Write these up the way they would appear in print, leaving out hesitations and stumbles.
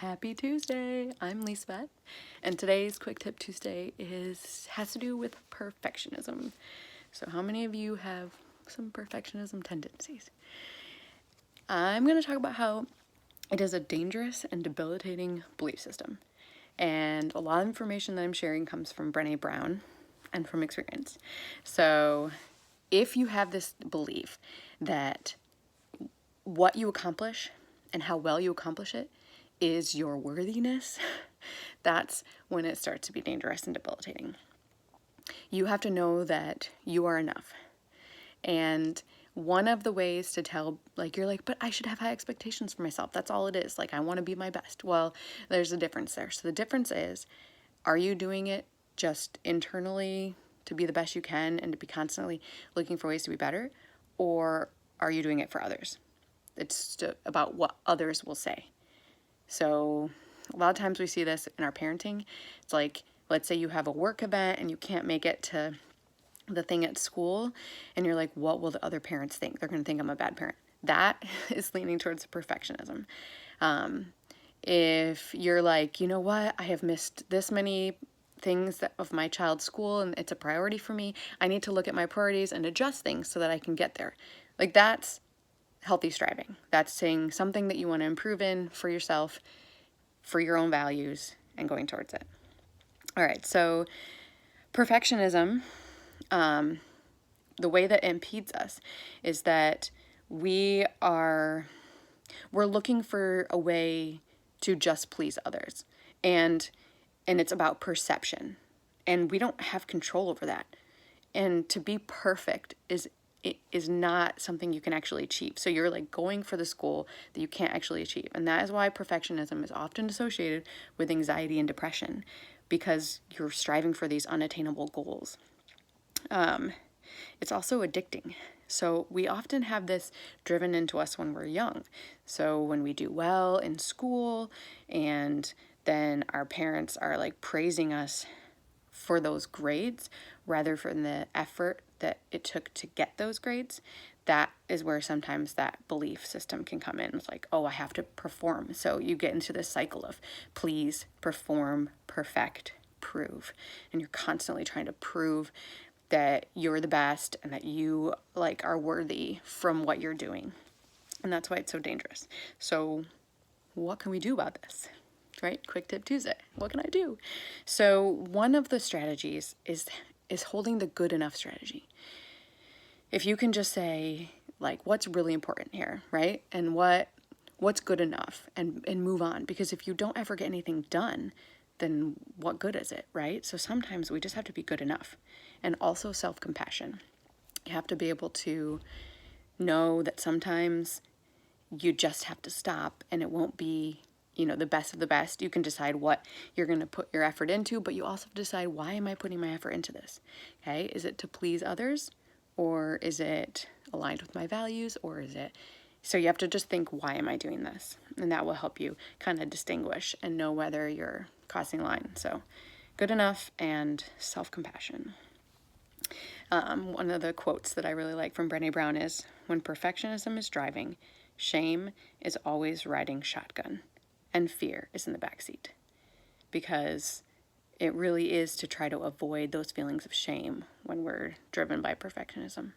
Happy Tuesday! I'm Lisbeth, and today's Quick Tip Tuesday has to do with perfectionism. So how many of you have some perfectionism tendencies? I'm going to talk about how it is a dangerous and debilitating belief system. And a lot of information that I'm sharing comes from Brené Brown and from experience. So if you have this belief that what you accomplish and how well you accomplish it is your worthiness, that's when it starts to be dangerous and debilitating. You have to know that you are enough. And one of the ways to tell, you're like, but I should have high expectations for myself. That's all it is. I want to be my best. Well, there's a difference there. So the difference is, are you doing it just internally to be the best you can and to be constantly looking for ways to be better? Or are you doing it for others? It's about what others will say. So a lot of times we see this in our parenting. It's like, let's say you have a work event and you can't make it to the thing at school, and you're like, what will the other parents think? They're going to think I'm a bad parent. That is leaning towards perfectionism. If you're like, you know what, I have missed this many things of my child's school and it's a priority for me, I need to look at my priorities and adjust things so that I can get there. That's healthy striving. That's saying something that you want to improve in for yourself, for your own values, and going towards it. All right, so perfectionism, the way that it impedes us is that we're looking for a way to just please others. And it's about perception. And we don't have control over that. And to be perfect is not something you can actually achieve. So you're going for the goal that you can't actually achieve. And that is why perfectionism is often associated with anxiety and depression, because you're striving for these unattainable goals. It's also addicting. So we often have this driven into us when we're young. So when we do well in school and then our parents are praising us for those grades rather than the effort that it took to get those grades, that is where sometimes that belief system can come in. It's like, oh, I have to perform. So you get into this cycle of please, perform, perfect, prove. And you're constantly trying to prove that you're the best and that you are worthy from what you're doing. And that's why it's so dangerous. So what can we do about this? Right? Quick Tip Tuesday. What can I do? So one of the strategies is holding the good enough strategy. If you can just say what's really important here, right? And what's good enough, and move on. Because if you don't ever get anything done, then what good is it, right? So sometimes we just have to be good enough. And also self-compassion. You have to be able to know that sometimes you just have to stop, and it won't be the best of the best. You can decide what you're going to put your effort into, but you also have to decide, why am I putting my effort into this? Okay, is it to please others, or is it aligned with my values, or is it... So you have to just think, why am I doing this? And that will help you kind of distinguish and know whether you're crossing a line. So good enough and self-compassion. One of the quotes that I really like from Brené Brown is, when perfectionism is driving, shame is always riding shotgun, and fear is in the backseat. Because it really is to try to avoid those feelings of shame when we're driven by perfectionism.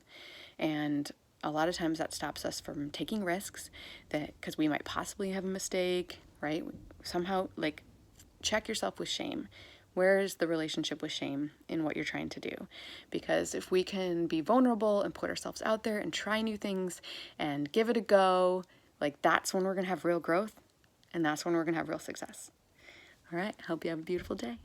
And a lot of times that stops us from taking risks, because we might possibly have a mistake, right? Somehow, check yourself with shame. Where is the relationship with shame in what you're trying to do? Because if we can be vulnerable and put ourselves out there and try new things and give it a go, that's when we're going to have real growth, and that's when we're going to have real success. All right, hope you have a beautiful day.